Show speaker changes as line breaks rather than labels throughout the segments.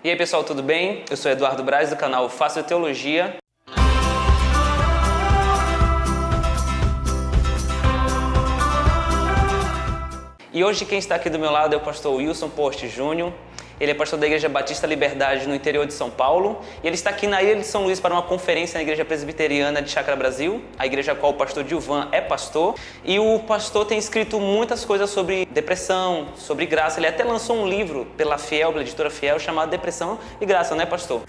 E aí pessoal, tudo bem? Eu sou Eduardo Braz do canal Fácil Teologia. E hoje quem está aqui do meu lado é o pastor Wilson Poste Júnior. Ele é pastor da Igreja Batista Liberdade no interior de São Paulo. E ele está aqui na Ilha de São Luís para uma conferência na Igreja Presbiteriana de Chácara Brasil, a igreja a qual o pastor Dilvan é pastor. E o pastor tem escrito muitas coisas sobre depressão, sobre graça. Ele até lançou um livro pela Fiel, pela editora Fiel, chamado Depressão e Graça, né, pastor?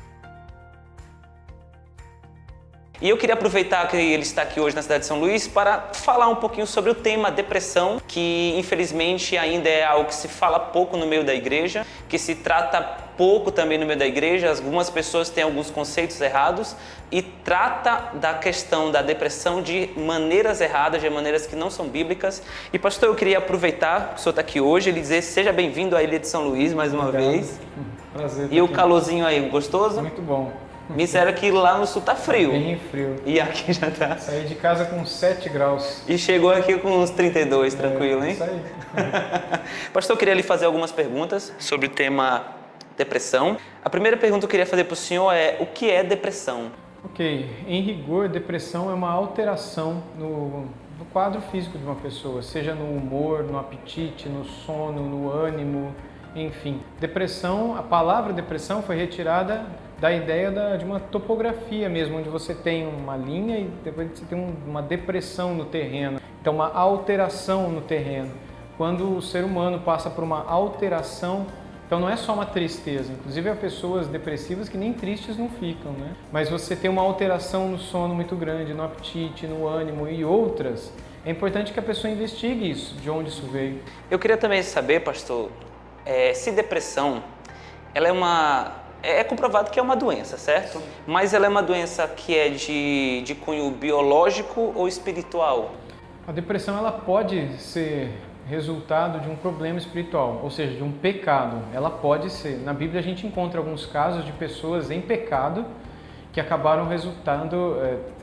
E eu queria aproveitar que ele está aqui hoje na cidade de São Luís para falar um pouquinho sobre o tema depressão, que infelizmente ainda é algo que se fala pouco no meio da igreja, que se trata pouco também no meio da igreja. Algumas pessoas têm alguns conceitos errados e trata da questão da depressão de maneiras erradas, de maneiras que não são bíblicas. E pastor, eu queria aproveitar que o senhor está aqui hoje e dizer seja bem-vindo à Ilha de São Luís mais uma vez.
Prazer.
E o calorzinho aí, gostoso?
Muito bom.
Me disseram que lá no sul tá frio.
Bem frio.
E aqui já tá.
Saí de casa com 7 graus.
E chegou aqui com uns 32, tranquilo, hein?
Isso aí.
Pastor, eu queria lhe fazer algumas perguntas sobre o tema depressão. A primeira pergunta que eu queria fazer para o senhor é: o que é depressão?
Ok. Em rigor, depressão é uma alteração no quadro físico de uma pessoa, seja no humor, no apetite, no sono, no ânimo, enfim. Depressão, a palavra depressão foi retirada da ideia de uma topografia mesmo, onde você tem uma linha e depois você tem uma depressão no terreno. Então, uma alteração no terreno. Quando o ser humano passa por uma alteração, então não é só uma tristeza. Inclusive, há pessoas depressivas que nem tristes não ficam, né? Mas você tem uma alteração no sono muito grande, no apetite, no ânimo e outras. É importante que a pessoa investigue isso, de onde isso veio.
Eu queria também saber, pastor, se depressão, ela é comprovado que é uma doença, certo? Sim. Mas ela é uma doença que é de cunho biológico ou espiritual?
A depressão ela pode ser resultado de um problema espiritual, ou seja, de um pecado. Ela pode ser. Na Bíblia a gente encontra alguns casos de pessoas em pecado que acabaram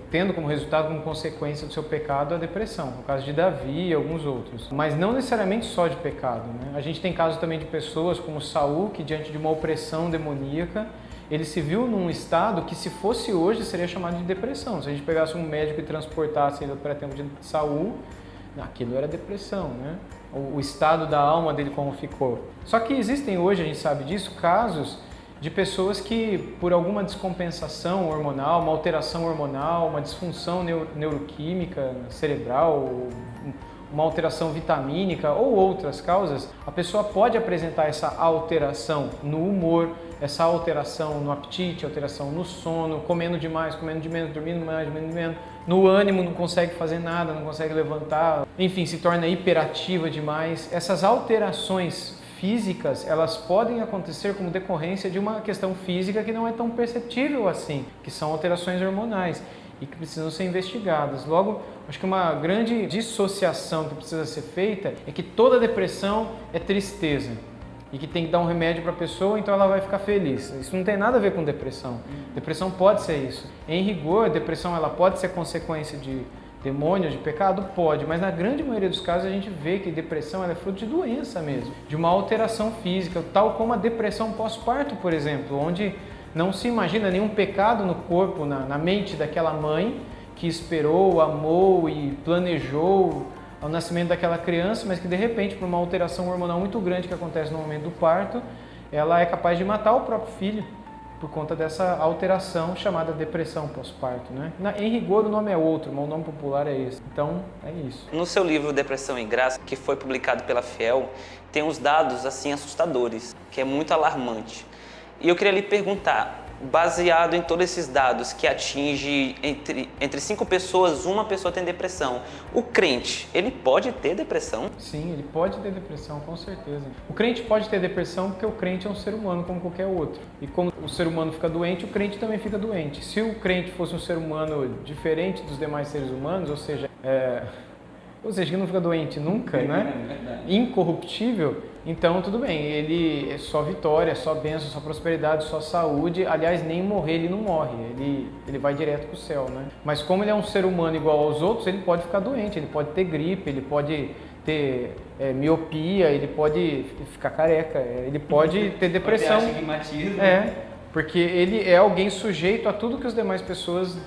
tendo como resultado, como consequência do seu pecado, a depressão. No caso de Davi e alguns outros. Mas não necessariamente só de pecado, né? A gente tem casos também de pessoas como Saul, que diante de uma opressão demoníaca, ele se viu num estado que, se fosse hoje, seria chamado de depressão. Se a gente pegasse um médico e transportasse ele para o tempo de Saul, aquilo era depressão, né? O estado da alma dele como ficou. Só que existem hoje, a gente sabe disso, casos de pessoas que, por alguma descompensação hormonal, uma alteração hormonal, uma disfunção neuroquímica cerebral, uma alteração vitamínica ou outras causas, a pessoa pode apresentar essa alteração no humor, essa alteração no apetite, alteração no sono, comendo demais, comendo de menos, dormindo mais, dormindo de menos, no ânimo, não consegue fazer nada, não consegue levantar, enfim, se torna hiperativa demais. Essas alterações físicas, elas podem acontecer como decorrência de uma questão física que não é tão perceptível assim, que são alterações hormonais e que precisam ser investigadas. Logo, acho que uma grande dissociação que precisa ser feita é que toda depressão é tristeza e que tem que dar um remédio para a pessoa, então ela vai ficar feliz. Isso não tem nada a ver com depressão. Depressão pode ser isso. Em rigor, depressão ela pode ser consequência de demônio, de pecado? Pode, mas na grande maioria dos casos a gente vê que depressão ela é fruto de doença mesmo, de uma alteração física, tal como a depressão pós-parto, por exemplo, onde não se imagina nenhum pecado no corpo, na mente daquela mãe que esperou, amou e planejou o nascimento daquela criança, mas que de repente, por uma alteração hormonal muito grande que acontece no momento do parto, ela é capaz de matar o próprio filho por conta dessa alteração chamada depressão pós-parto, né? Em rigor o nome é outro, mas o nome popular é esse. Então, é isso.
No seu livro Depressão e Graça, que foi publicado pela Fiel, tem uns dados assim assustadores, que é muito alarmante. E eu queria lhe perguntar, baseado em todos esses dados que atinge entre 5 pessoas, uma pessoa tem depressão, o crente, ele pode ter depressão?
Sim, ele pode ter depressão, com certeza. O crente pode ter depressão porque o crente é um ser humano como qualquer outro. E como o ser humano fica doente, o crente também fica doente. Se o crente fosse um ser humano diferente dos demais seres humanos, ou seja, que não fica doente nunca, né? Incorruptível, então tudo bem, ele é só vitória, só bênção, só prosperidade, só saúde. Aliás, nem morrer ele não morre, ele vai direto para o céu, né? Mas como ele é um ser humano igual aos outros, ele pode ficar doente, ele pode ter gripe, ele pode ter miopia, ele pode ficar careca, ele pode ter depressão.
Pode ter astigmatismo.
Porque ele é alguém sujeito a tudo que as demais pessoas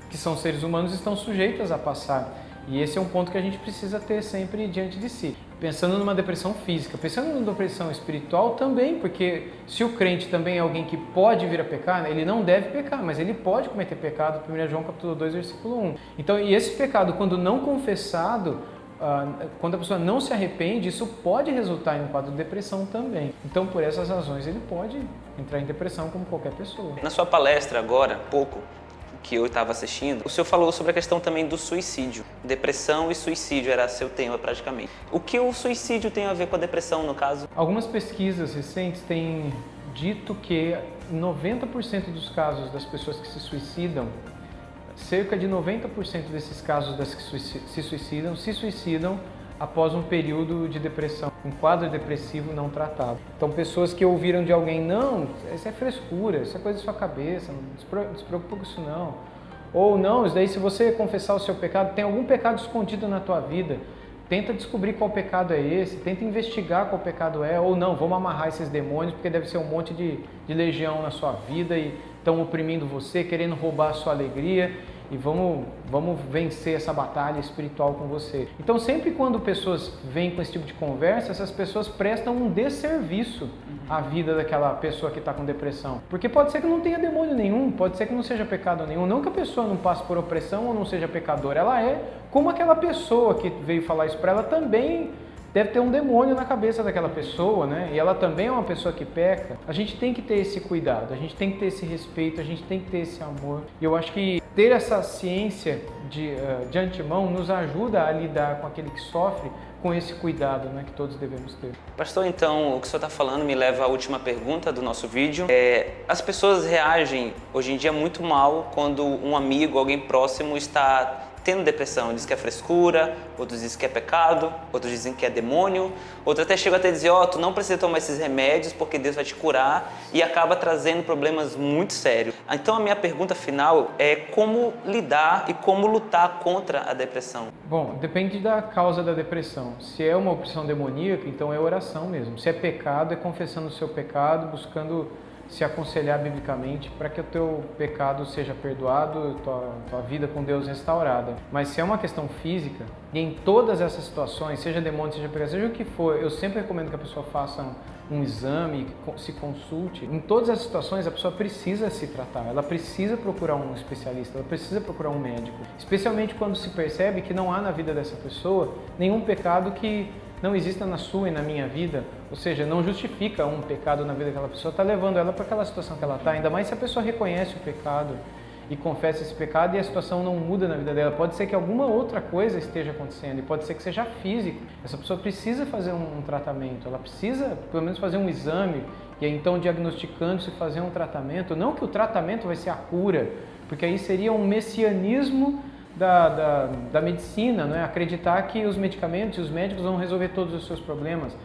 que são seres humanos estão sujeitas a passar. E esse é um ponto que a gente precisa ter sempre diante de si. Pensando numa depressão física, pensando numa depressão espiritual também, porque se o crente também é alguém que pode vir a pecar, né, ele não deve pecar, mas ele pode cometer pecado, 1 João capítulo 2, versículo 1. Então, e esse pecado, quando não confessado, quando a pessoa não se arrepende, isso pode resultar em um quadro de depressão também. Então, por essas razões, ele pode entrar em depressão como qualquer pessoa.
Na sua palestra agora, pouco, que eu estava assistindo, o senhor falou sobre a questão também do suicídio. Depressão e suicídio era seu tema praticamente. O que o suicídio tem a ver com a depressão, no caso?
Algumas pesquisas recentes têm dito que 90% dos casos das pessoas que se suicidam, cerca de 90% desses casos das que se suicidam após um período de depressão, um quadro depressivo não tratado. Então, pessoas que ouviram de alguém, não, isso é frescura, isso é coisa da sua cabeça, não se preocupa com isso não. Ou não, isso daí se você confessar o seu pecado, tem algum pecado escondido na tua vida, tenta descobrir qual pecado é esse, tenta investigar qual pecado é, ou não, vamos amarrar esses demônios, porque deve ser um monte de legião na sua vida e estão oprimindo você, querendo roubar a sua alegria. E vamos vencer essa batalha espiritual com você. Então, sempre quando pessoas vêm com esse tipo de conversa, essas pessoas prestam um desserviço à vida daquela pessoa que está com depressão. Porque pode ser que não tenha demônio nenhum, pode ser que não seja pecado nenhum. Não que a pessoa não passe por opressão ou não seja pecadora. Ela é como aquela pessoa que veio falar isso para ela também. Deve ter um demônio na cabeça daquela pessoa, né? E ela também é uma pessoa que peca. A gente tem que ter esse cuidado, a gente tem que ter esse respeito, a gente tem que ter esse amor. E eu acho que ter essa ciência de antemão nos ajuda a lidar com aquele que sofre com esse cuidado, né, que todos devemos ter.
Pastor, então, o que o senhor está falando me leva à última pergunta do nosso vídeo. As pessoas reagem hoje em dia muito mal quando um amigo, alguém próximo está tendo depressão. Diz que é frescura, outros dizem que é pecado, outros dizem que é demônio, outros até chegam a dizer, tu não precisa tomar esses remédios porque Deus vai te curar, e acaba trazendo problemas muito sérios. Então a minha pergunta final é como lidar e como lutar contra a depressão?
Bom, depende da causa da depressão. Se é uma opção demoníaca, então é oração mesmo. Se é pecado, é confessando o seu pecado, buscando se aconselhar biblicamente para que o teu pecado seja perdoado, tua vida com Deus restaurada. Mas se é uma questão física, e em todas essas situações, seja demônio, seja pecado, seja o que for, eu sempre recomendo que a pessoa faça um exame, se consulte. Em todas as situações, a pessoa precisa se tratar, ela precisa procurar um especialista, ela precisa procurar um médico. Especialmente quando se percebe que não há na vida dessa pessoa nenhum pecado que não exista na sua e na minha vida, ou seja, não justifica um pecado na vida daquela pessoa, está levando ela para aquela situação que ela está, ainda mais se a pessoa reconhece o pecado e confessa esse pecado e a situação não muda na vida dela. Pode ser que alguma outra coisa esteja acontecendo e pode ser que seja físico. Essa pessoa precisa fazer um tratamento, ela precisa pelo menos fazer um exame e aí, então, diagnosticando-se, fazer um tratamento. Não que o tratamento vai ser a cura, porque aí seria um messianismo da medicina, não é? Acreditar que os medicamentos e os médicos vão resolver todos os seus problemas,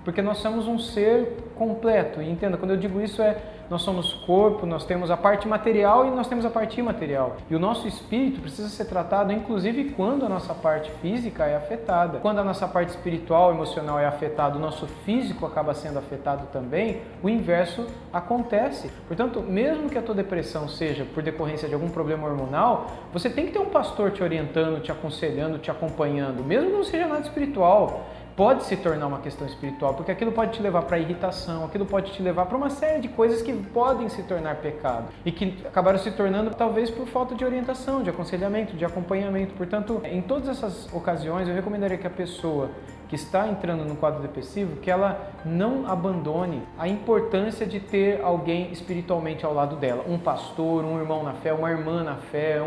porque nós somos um ser completo. E entenda, quando eu digo isso nós somos corpo, nós temos a parte material e nós temos a parte imaterial. E o nosso espírito precisa ser tratado, inclusive quando a nossa parte física é afetada. Quando a nossa parte espiritual, emocional é afetada, o nosso físico acaba sendo afetado também, o inverso acontece. Portanto, mesmo que a tua depressão seja por decorrência de algum problema hormonal, você tem que ter um pastor te orientando, te aconselhando, te acompanhando, mesmo que não seja nada espiritual. Pode se tornar uma questão espiritual, porque aquilo pode te levar para irritação, aquilo pode te levar para uma série de coisas que podem se tornar pecado e que acabaram se tornando talvez por falta de orientação, de aconselhamento, de acompanhamento. Portanto, em todas essas ocasiões, eu recomendaria que a pessoa que está entrando no quadro depressivo, que ela não abandone a importância de ter alguém espiritualmente ao lado dela, um pastor, um irmão na fé, uma irmã na fé,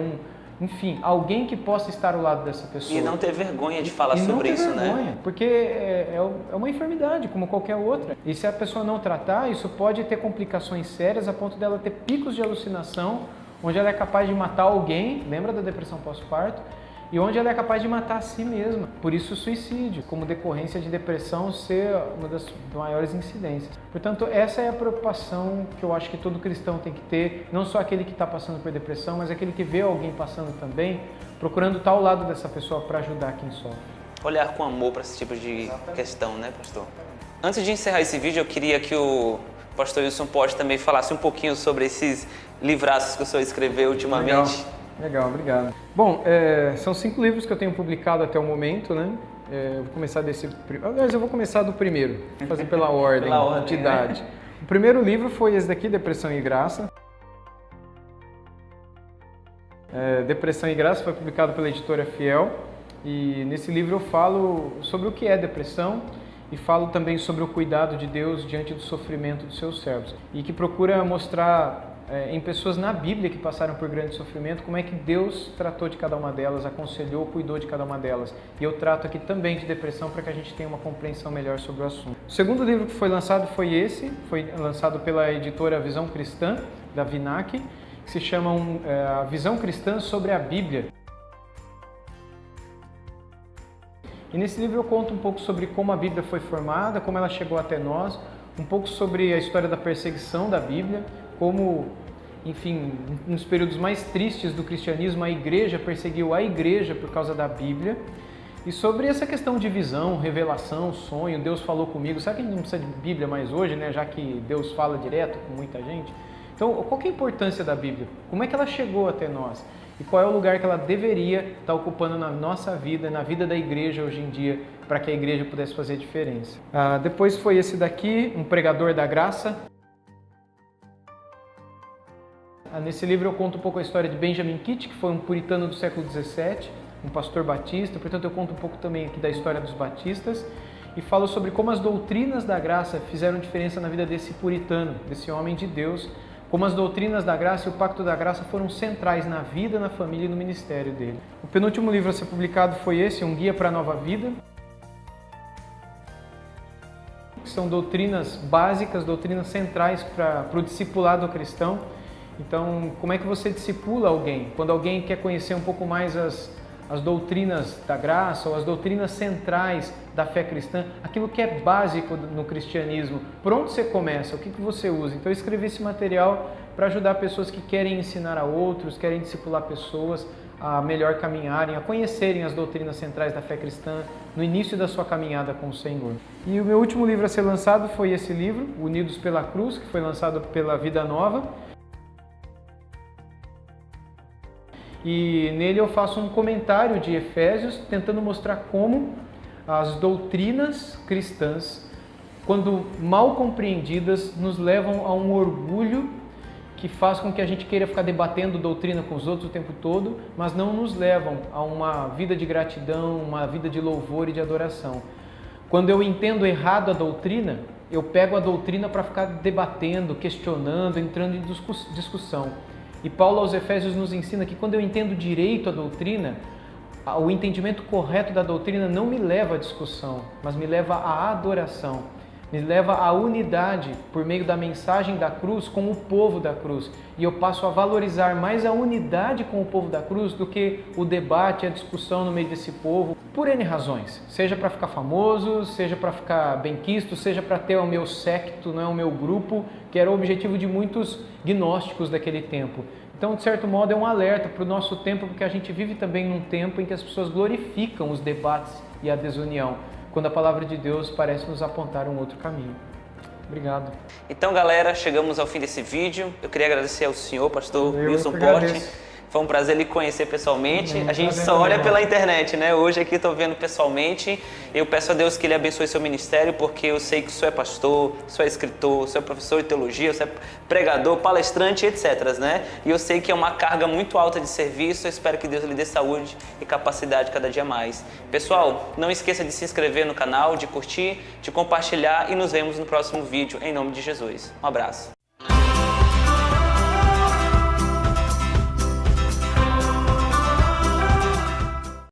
enfim, alguém que possa estar ao lado dessa pessoa.
E não ter vergonha de falar sobre isso, né?
Porque é uma enfermidade, como qualquer outra. E se a pessoa não tratar, isso pode ter complicações sérias a ponto dela ter picos de alucinação, onde ela é capaz de matar alguém, lembra da depressão pós-parto? E onde ela é capaz de matar a si mesma. Por isso o suicídio, como decorrência de depressão ser uma das maiores incidências. Portanto, essa é a preocupação que eu acho que todo cristão tem que ter, não só aquele que está passando por depressão, mas aquele que vê alguém passando também, procurando estar ao lado dessa pessoa para ajudar quem sofre.
olhar com amor para esse tipo de questão, né, pastor? Antes de encerrar esse vídeo, eu queria que o pastor Wilson Porte também falasse um pouquinho sobre esses livraços que o senhor escreveu ultimamente.
Legal, obrigado. Bom, são 5 livros que eu tenho publicado até o momento, né? Eu vou começar aliás, eu vou começar do primeiro, vou fazer pela ordem, de idade. Né? O primeiro livro foi esse daqui, Depressão e Graça. Depressão e Graça foi publicado pela editora Fiel. E nesse livro eu falo sobre o que é depressão e falo também sobre o cuidado de Deus diante do sofrimento dos seus servos. E que procura mostrar em pessoas na Bíblia que passaram por grande sofrimento como é que Deus tratou de cada uma delas, aconselhou, cuidou de cada uma delas. E eu trato aqui também de depressão para que a gente tenha uma compreensão melhor sobre o assunto. O segundo livro que foi lançado foi lançado pela editora Visão Cristã, da Vinac, que se chama a Visão Cristã sobre a Bíblia. E nesse livro eu conto um pouco sobre como a Bíblia foi formada, como ela chegou até nós, um pouco sobre a história da perseguição da Bíblia, como, enfim, nos períodos mais tristes do cristianismo, a igreja perseguiu a igreja por causa da Bíblia, e sobre essa questão de visão, revelação, sonho, Deus falou comigo. Sabe que a gente não precisa de Bíblia mais hoje, né? Já que Deus fala direto com muita gente? Então, qual que é a importância da Bíblia? Como é que ela chegou até nós? E qual é o lugar que ela deveria estar ocupando na nossa vida, na vida da igreja hoje em dia, para que a igreja pudesse fazer diferença. Depois foi esse daqui, Um Pregador da Graça. Nesse livro eu conto um pouco a história de Benjamin Kitt, que foi um puritano do século XVII, um pastor batista, portanto eu conto um pouco também aqui da história dos batistas e falo sobre como as doutrinas da graça fizeram diferença na vida desse puritano, desse homem de Deus, como as doutrinas da graça e o pacto da graça foram centrais na vida, na família e no ministério dele. O penúltimo livro a ser publicado foi esse, Um Guia para a Nova Vida. São doutrinas básicas, doutrinas centrais para o discipulado cristão. Então, como é que você discipula alguém? Quando alguém quer conhecer um pouco mais as doutrinas da graça ou as doutrinas centrais da fé cristã, aquilo que é básico no cristianismo, por onde você começa? O que você usa? Então eu escrevi esse material para ajudar pessoas que querem ensinar a outros, querem discipular pessoas a melhor caminharem, a conhecerem as doutrinas centrais da fé cristã no início da sua caminhada com o Senhor. E o meu último livro a ser lançado foi esse livro, Unidos pela Cruz, que foi lançado pela Vida Nova. E nele eu faço um comentário de Efésios, tentando mostrar como as doutrinas cristãs, quando mal compreendidas, nos levam a um orgulho que faz com que a gente queira ficar debatendo doutrina com os outros o tempo todo, mas não nos levam a uma vida de gratidão, uma vida de louvor e de adoração. Quando eu entendo errado a doutrina, eu pego a doutrina para ficar debatendo, questionando, entrando em discussão. E Paulo aos Efésios nos ensina que quando eu entendo direito a doutrina, o entendimento correto da doutrina não me leva à discussão, mas me leva à adoração, me leva à unidade por meio da mensagem da cruz com o povo da cruz. E eu passo a valorizar mais a unidade com o povo da cruz do que o debate, a discussão no meio desse povo, por N razões. Seja para ficar famoso, seja para ficar benquisto, seja para ter o meu séquito, o meu grupo, que era o objetivo de muitos gnósticos daquele tempo. Então, de certo modo, é um alerta para o nosso tempo, porque a gente vive também num tempo em que as pessoas glorificam os debates e a desunião, quando a palavra de Deus parece nos apontar um outro caminho. Obrigado.
Então, galera, chegamos ao fim desse vídeo. Eu queria agradecer ao senhor, pastor Wilson Porte. Foi um prazer lhe conhecer pessoalmente. A gente só olha pela internet, né? Hoje aqui estou vendo pessoalmente. Eu peço a Deus que Ele abençoe seu ministério, porque eu sei que o senhor é pastor, o senhor é escritor, o senhor é professor de teologia, o senhor é pregador, palestrante, etc, né? E eu sei que é uma carga muito alta de serviço. Eu espero que Deus lhe dê saúde e capacidade cada dia mais. Pessoal, não esqueça de se inscrever no canal, de curtir, de compartilhar e nos vemos no próximo vídeo, em nome de Jesus. Um abraço.